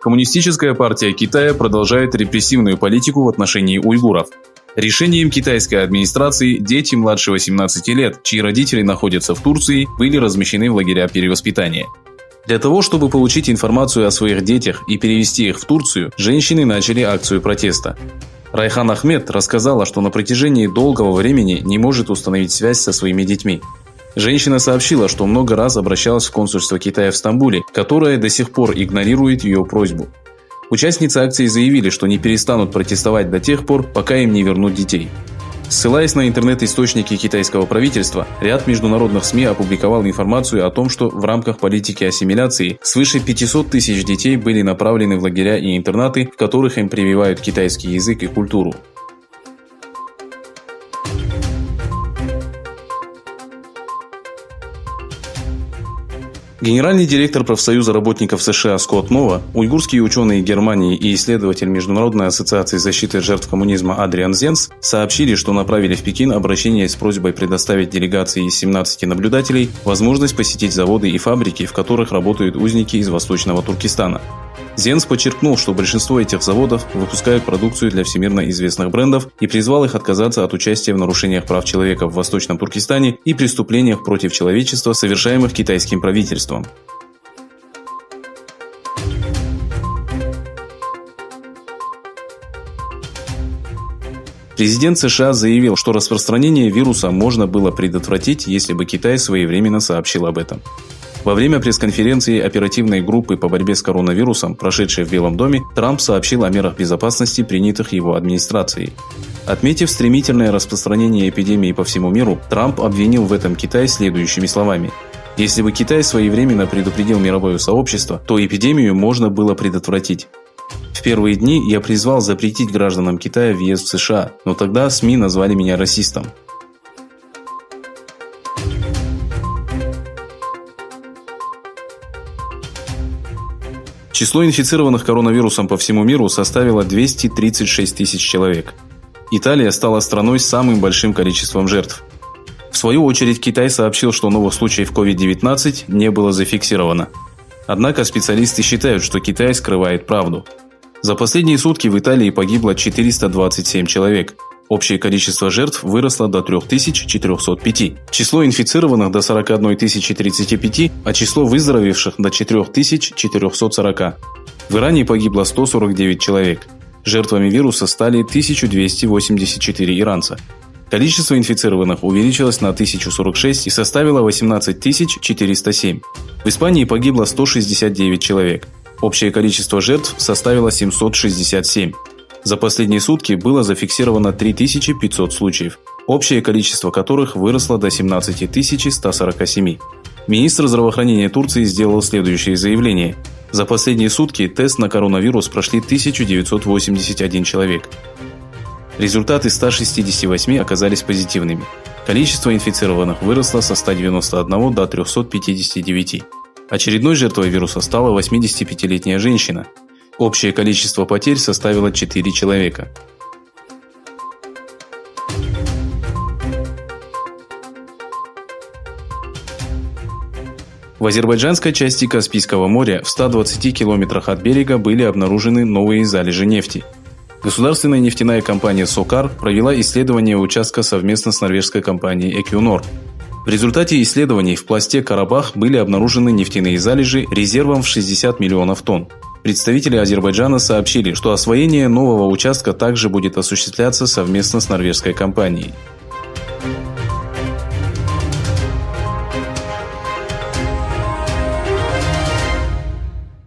Коммунистическая партия Китая продолжает репрессивную политику в отношении уйгуров. Решением китайской администрации дети младше 18 лет, чьи родители находятся в Турции, были размещены в лагеря перевоспитания. Для того, чтобы получить информацию о своих детях и перевести их в Турцию, женщины начали акцию протеста. Райхан Ахмед рассказала, что на протяжении долгого времени не может установить связь со своими детьми. Женщина сообщила, что много раз обращалась в консульство Китая в Стамбуле, которое до сих пор игнорирует ее просьбу. Участницы акции заявили, что не перестанут протестовать до тех пор, пока им не вернут детей. Ссылаясь на интернет-источники китайского правительства, ряд международных СМИ опубликовал информацию о том, что в рамках политики ассимиляции свыше 500 тысяч детей были направлены в лагеря и интернаты, в которых им прививают китайский язык и культуру. Генеральный директор профсоюза работников США Скотт Мова, уйгурские ученые Германии и исследователь Международной ассоциации защиты жертв коммунизма Адриан Зенс сообщили, что направили в Пекин обращение с просьбой предоставить делегации из 17 наблюдателей возможность посетить заводы и фабрики, в которых работают узники из Восточного Туркестана. Зенс подчеркнул, что большинство этих заводов выпускают продукцию для всемирно известных брендов и призвал их отказаться от участия в нарушениях прав человека в Восточном Туркестане и преступлениях против человечества, совершаемых китайским правительством. Президент США заявил, что распространение вируса можно было предотвратить, если бы Китай своевременно сообщил об этом. Во время пресс-конференции оперативной группы по борьбе с коронавирусом, прошедшей в Белом доме, Трамп сообщил о мерах безопасности, принятых его администрацией. Отметив стремительное распространение эпидемии по всему миру, Трамп обвинил в этом Китай следующими словами: «Если бы Китай своевременно предупредил мировое сообщество, то эпидемию можно было предотвратить. В первые дни я призвал запретить гражданам Китая въезд в США, но тогда СМИ назвали меня расистом». Число инфицированных коронавирусом по всему миру составило 236 тысяч человек. Италия стала страной с самым большим количеством жертв. В свою очередь, Китай сообщил, что новых случаев COVID-19 не было зафиксировано. Однако специалисты считают, что Китай скрывает правду. За последние сутки в Италии погибло 427 человек. Общее количество жертв выросло до 3405. Число инфицированных до 41 035, а число выздоровевших до 4440. В Иране погибло 149 человек. Жертвами вируса стали 1284 иранца. Количество инфицированных увеличилось на 1046 и составило 18 407. В Испании погибло 169 человек. Общее количество жертв составило 767. За последние сутки было зафиксировано 3500 случаев, общее количество которых выросло до 17 147. Министр здравоохранения Турции сделал следующее заявление: за последние сутки тест на коронавирус прошли 1981 человек. Результаты 168 оказались позитивными. Количество инфицированных выросло со 191 до 359. Очередной жертвой вируса стала 85-летняя женщина. Общее количество потерь составило 4 человека. В азербайджанской части Каспийского моря в 120 километрах от берега были обнаружены новые залежи нефти. Государственная нефтяная компания «Сокар» провела исследование участка совместно с норвежской компанией «Эквинор». В результате исследований в пласте Карабах были обнаружены нефтяные залежи резервом в 60 миллионов тонн. Представители Азербайджана сообщили, что освоение нового участка также будет осуществляться совместно с норвежской компанией.